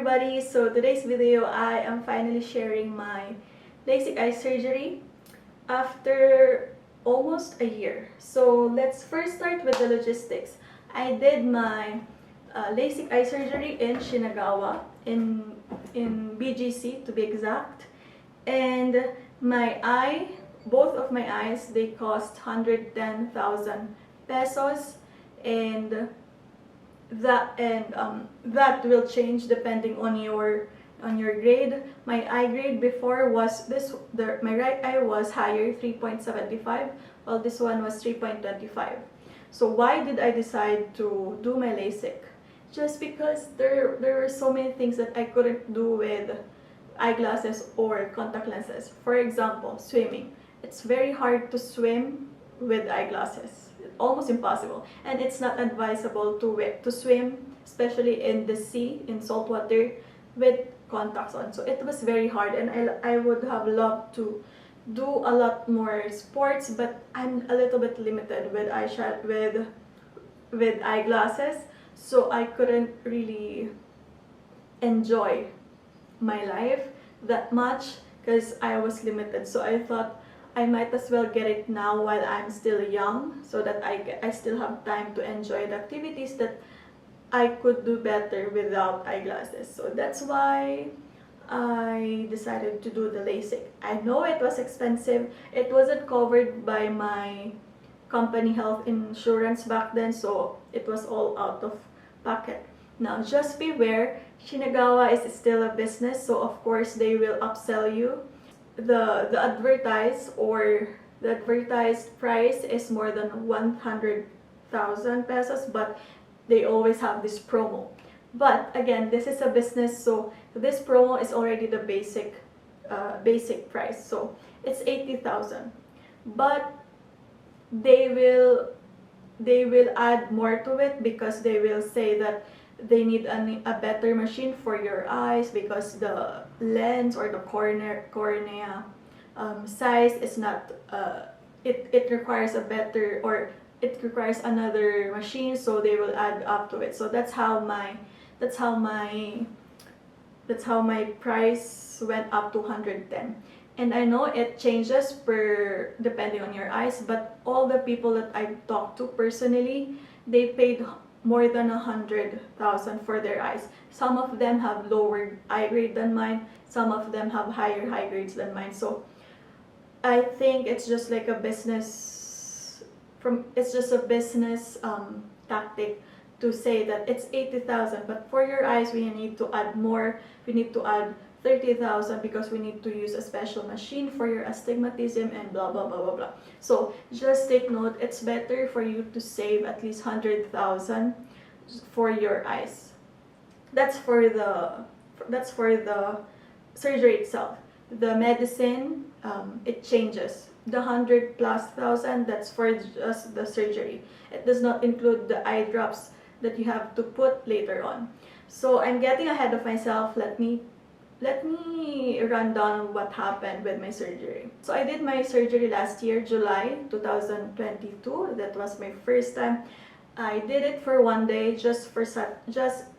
everybody, so today's video I am finally sharing my LASIK eye surgery after almost a year. So let's first start with the logistics. I did my LASIK eye surgery in Shinagawa, in BGC to be exact, and both of my eyes, they cost 110,000 pesos, and that will change depending on your grade. My eye grade before was my right eye was higher, 3.75, while this one was 3.25. So why did I decide to do my LASIK? Just because there were so many things that I couldn't do with eyeglasses or contact lenses. For example, swimming. It's very hard to swim with eyeglasses. Almost impossible, and it's not advisable to swim, especially in the sea, in salt water, with contacts on. So it was very hard, and I would have loved to do a lot more sports, but I'm a little bit limited with eyeglasses, so I couldn't really enjoy my life that much because I was limited. So I thought I might as well get it now while I'm still young, so that I still have time to enjoy the activities that I could do better without eyeglasses. So that's why I decided to do the LASIK. I know it was expensive. It wasn't covered by my company health insurance back then, so it was all out of pocket. Now just beware, Shinagawa is still a business, so of course they will upsell you. The advertised price is more than 100,000 pesos, but they always have this promo. But again, this is a business, so this promo is already the basic price, so it's 80,000. But they will add more to it, because they will say that they need a better machine for your eyes, because the lens or the cornea size is not it requires a better, or it requires another machine, so they will add up to it. So that's how my price went up to 110. And I know it changes depending on your eyes, but all the people that I talked to personally, they paid more than 100,000 for their eyes. Some of them have lower eye grade than mine, some of them have higher eye grades than mine. So I think it's just like a business tactic to say that it's 80,000, but for your eyes we need to add more. We need to add 30,000 because we need to use a special machine for your astigmatism and blah blah blah blah blah. So just take note, it's better for you to save at least 100,000 for your eyes. That's for the surgery itself. The medicine, it changes. The 100,000+, that's for just the surgery. It does not include the eye drops that you have to put later on. So I'm getting ahead of myself. Let me run down what happened with my surgery. So I did my surgery last year, July 2022. That was my first time. I did it for one day, just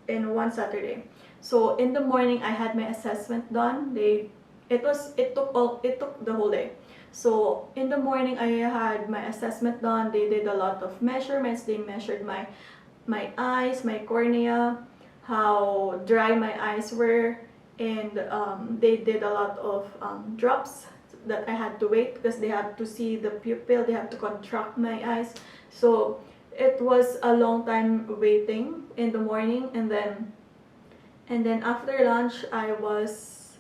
in one Saturday. So in the morning I had my assessment done. It took the whole day. So in the morning I had my assessment done. They did a lot of measurements. They measured my eyes, my cornea, how dry my eyes were, and they did a lot of drops that I had to wait, because they had to see the pupil, they had to contract my eyes. So it was a long time waiting in the morning, and then after lunch I was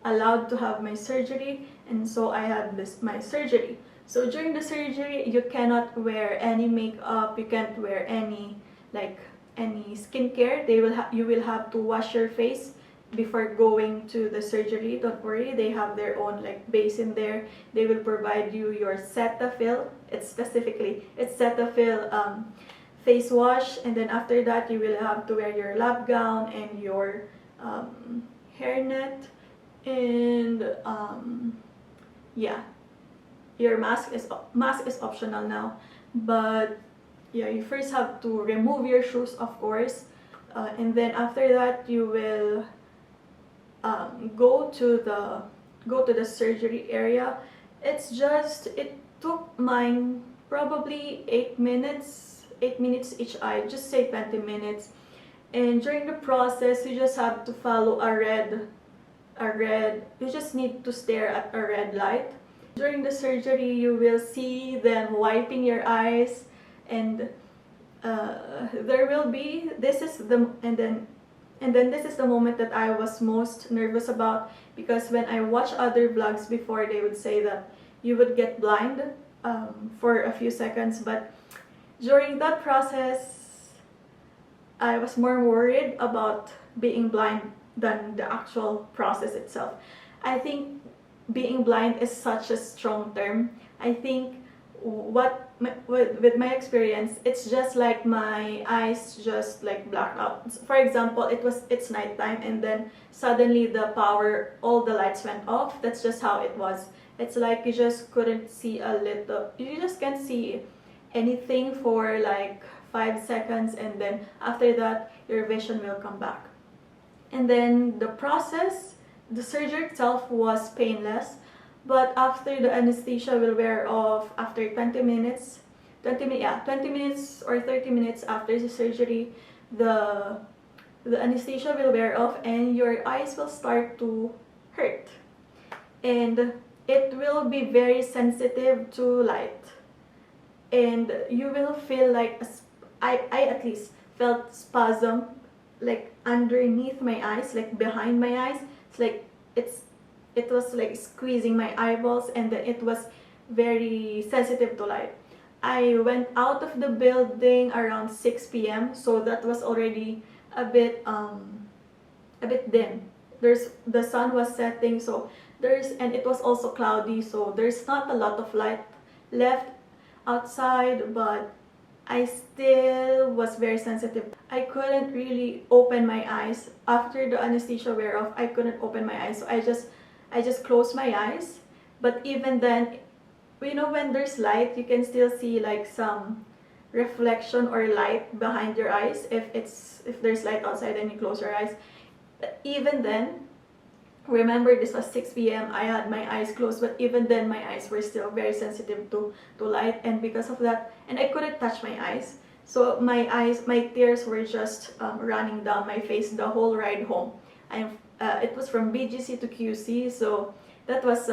allowed to have my surgery, and so I had my surgery. So during the surgery you cannot wear any makeup, you can't wear any skincare. You will have to wash your face before going to the surgery. Don't worry, they have their own basin there. They will provide you your Cetaphil. It's Cetaphil face wash, and then after that you will have to wear your lab gown and your hairnet, and yeah, your mask is optional now. But yeah, you first have to remove your shoes, of course. and then after that you will go to the surgery area. It took mine probably 8 minutes each eye, just say 20 minutes. And during the process, you just have to follow you just need to stare at a red light. During the surgery, you will see them wiping your eyes, and there will be, this is the, and then this is the moment that I was most nervous about, because when I watch other vlogs before, they would say that you would get blind for a few seconds, but during that process, I was more worried about being blind than the actual process itself. I think being blind is such a strong term. I think with my experience, it's just like my eyes just like blacked out. For example, it's nighttime, and then suddenly all the lights went off. That's just how it was. It's like you just couldn't see you just can't see anything for like 5 seconds, and then after that your vision will come back. And then the surgery itself was painless, but after the anesthesia will wear off after 20 minutes or 30 minutes after the surgery, the anesthesia will wear off and your eyes will start to hurt, and it will be very sensitive to light, and you will feel like I at least felt spasm like underneath my eyes, like behind my eyes. It's like it was like squeezing my eyeballs, and then it was very sensitive to light. I went out of the building around 6 p.m. so that was already a bit dim. The sun was setting, so and it was also cloudy, so there's not a lot of light left outside, but I still was very sensitive. I couldn't really open my eyes after the anesthesia wear off. I couldn't open my eyes, so I just closed my eyes. But even then, when there's light, you can still see like some reflection or light behind your eyes if there's light outside and you close your eyes. But even then, remember this was 6 p.m. I had my eyes closed, but even then my eyes were still very sensitive to light, and because of that, and I couldn't touch my eyes. So my tears were just running down my face the whole ride home. It was from BGC to QC, so that was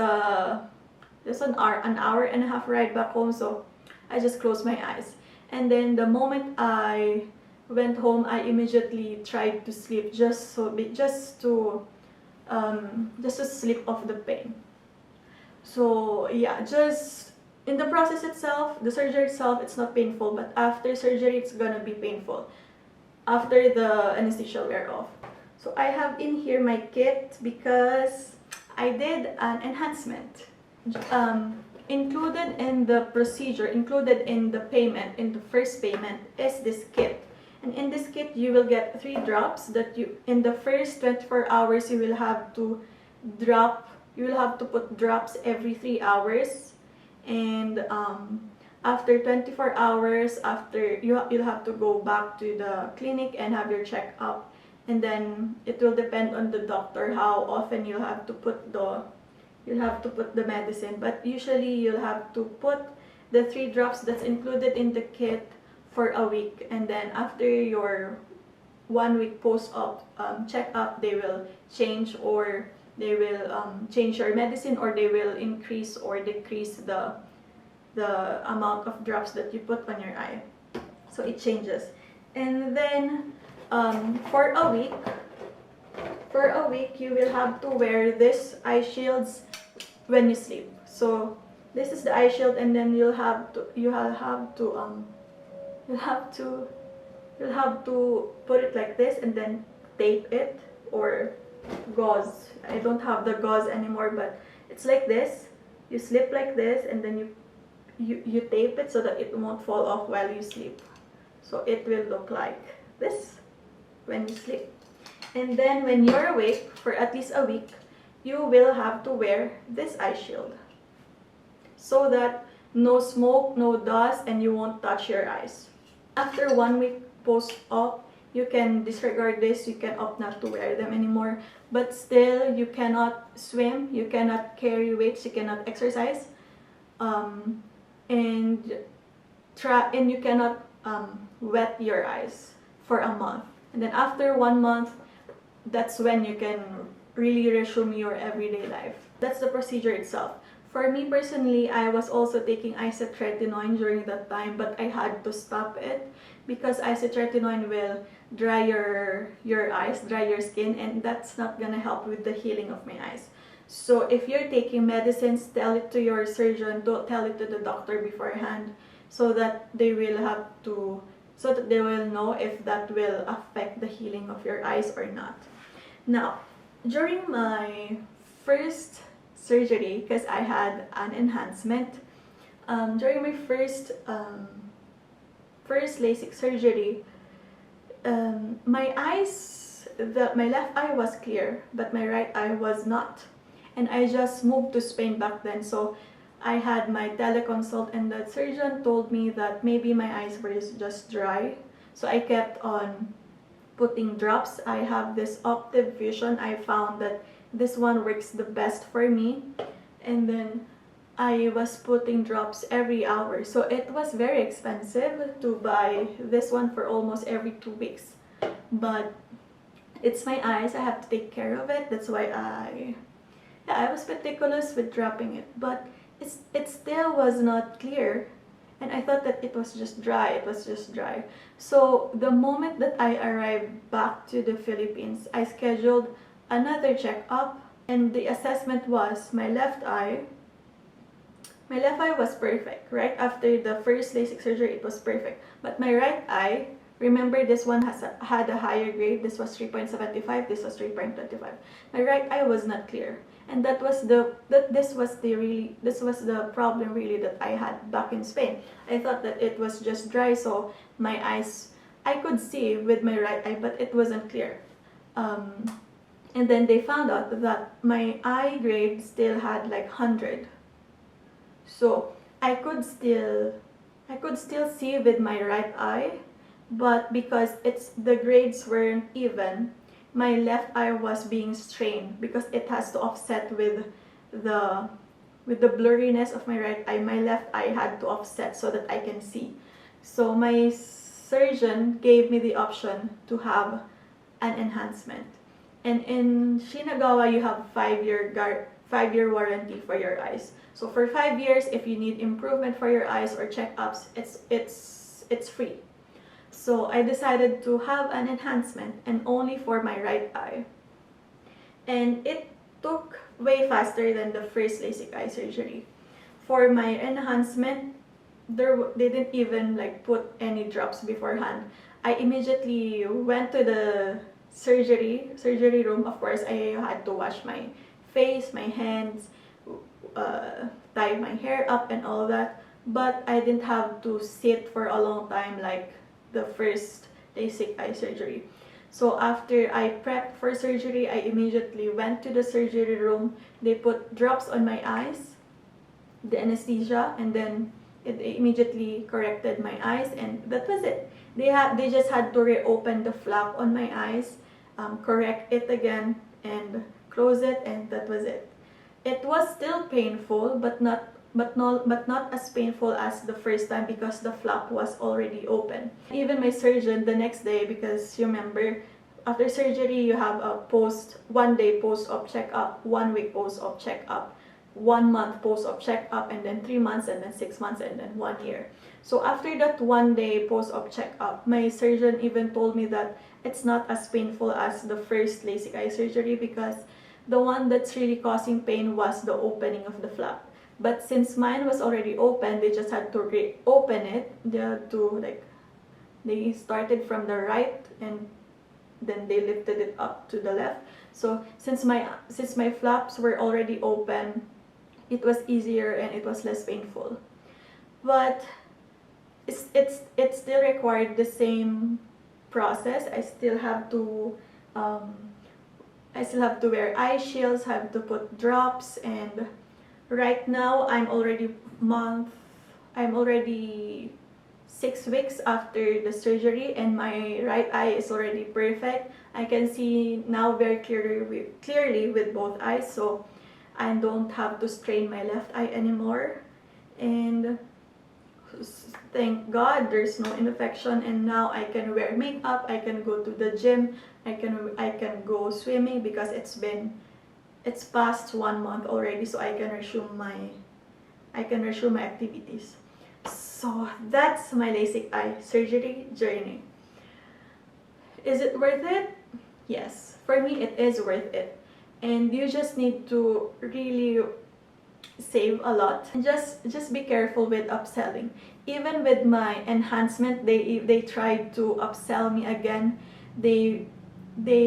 just an hour and a half ride back home. So I just closed my eyes, and then the moment I went home, I immediately tried to sleep just to sleep off the pain. So yeah, just in the process itself, the surgery itself, it's not painful, but after surgery, it's gonna be painful after the anesthesia wear off. So I have in here my kit because I did an enhancement. Included in the procedure, included in the payment, in the first payment, is this kit. And in this kit, you will get 3 drops that in the first 24 hours, you will have to put drops every 3 hours. And after 24 hours, you'll have to go back to the clinic and have your checkup. And then it will depend on the doctor how often you'll have to put the medicine. But usually, you'll have to put the 3 drops that's included in the kit for a week, and then after your 1 week post-op checkup, they will change your medicine, or they will increase or decrease the amount of drops that you put on your eye. So it changes. And then for a week you will have to wear this eye shields when you sleep. So this is the eye shield, and then you'll have to put it like this and then tape it, or gauze. I don't have the gauze anymore, but it's like this. You slip like this, and then you tape it so that it won't fall off while you sleep. So it will look like this when you sleep. And then when you're awake for at least a week, you will have to wear this eye shield so that no smoke, no dust, and you won't touch your eyes. After 1 week post-op, you can disregard this, you can opt not to wear them anymore, but still you cannot swim, you cannot carry weights, you cannot exercise, and you cannot wet your eyes for a month. And then after 1 month, that's when you can really resume your everyday life. That's the procedure itself. For me personally, I was also taking isotretinoin during that time, but I had to stop it because isotretinoin will dry your eyes, dry your skin, and that's not gonna help with the healing of my eyes. So if you're taking medicines, tell it to your surgeon, don't tell it to the doctor beforehand, so that they will know if that will affect the healing of your eyes or not. Now, during my first surgery, because I had an enhancement, during my first LASIK surgery, my left eye was clear, but my right eye was not. And I just moved to Spain back then, so I had my teleconsult, and the surgeon told me that maybe my eyes were just dry. So I kept on putting drops. I have this Optive Vision. I found that this one works the best for me. And then I was putting drops every hour. So it was very expensive to buy this one for almost every 2 weeks. But it's my eyes. I have to take care of it. That's why I was meticulous with dropping it. But it still was not clear. And I thought that it was just dry. So the moment that I arrived back to the Philippines, I scheduled another checkup, and the assessment was my left eye was perfect. Right after the first LASIK surgery, it was perfect. But my right eye, remember, this one had a higher grade. This was 3.75, this was 3.25. My right eye was not clear. And this was the problem really that I had back in Spain. I thought that it was just dry, so my eyes, I could see with my right eye, but it wasn't clear. And then they found out that my eye grade still had like 100. So I could still see with my right eye, but because the grades weren't even, my left eye was being strained because it has to offset with the blurriness of my right eye. My left eye had to offset so that I can see. So my surgeon gave me the option to have an enhancement. And in Shinagawa, you have 5-year warranty for your eyes. So for 5 years, if you need improvement for your eyes or checkups, it's free. So I decided to have an enhancement, and only for my right eye. And it took way faster than the first LASIK eye surgery. For my enhancement, they didn't even put any drops beforehand. I immediately went to the surgery room. Of course, I had to wash my face, my hands, tie my hair up and all that. But I didn't have to sit for a long time like the first LASIK eye surgery. So after I prepped for surgery, I immediately went to the surgery room. They put drops on my eyes, the anesthesia, and then it immediately corrected my eyes, and that was it. They just had to reopen the flap on my eyes, correct it again, and close it, and that was it. It was still painful, but not as painful as the first time because the flap was already open. Even my surgeon the next day, because you remember, after surgery you have a 1 day post-op checkup, 1 week post-op checkup, 1 month post-op checkup, and then 3 months, and then 6 months, and then 1 year. So after that 1 day post-op checkup, my surgeon even told me that it's not as painful as the first LASIK eye surgery because the one that's really causing pain was the opening of the flap. But since mine was already open, they just had to reopen it. They started from the right and then they lifted it up to the left. So since my flaps were already open, it was easier and it was less painful. But it still required the same process. I still have to wear eye shields, have to put drops, and right now I'm already 6 weeks after the surgery, and my right eye is already perfect. I can see now very clearly with both eyes, so I don't have to strain my left eye anymore. And thank God there's no infection, and now I can wear makeup, I can go to the gym, I can go swimming because it's past 1 month already, so I can resume my activities. So that's my LASIK eye surgery journey. Is it worth it? Yes, for me it is worth it. And you just need to really save a lot. And just be careful with upselling. Even with my enhancement, they tried to upsell me again. They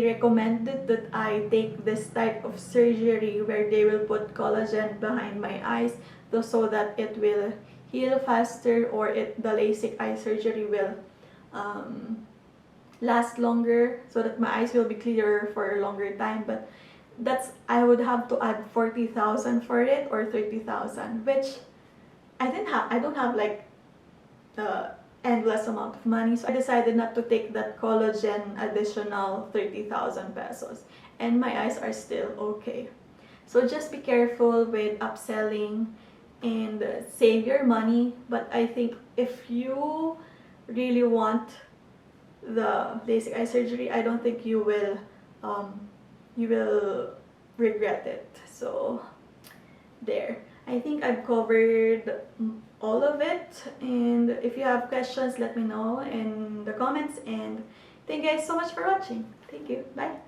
recommended that I take this type of surgery where they will put collagen behind my eyes so that it will heal faster, or the LASIK eye surgery will last longer, so that my eyes will be clearer for a longer time. But I would have to add 40,000 for it, or 30,000, which I don't have like endless amount of money, so I decided not to take that collagen additional 30,000 pesos, and my eyes are still okay. So just be careful with upselling and save your money. But I think if you really want the LASIK eye surgery, I don't think you will regret it. So there, I think I've covered all of it, and if you have questions, let me know in the comments. And thank you guys so much for watching. Thank you. Bye.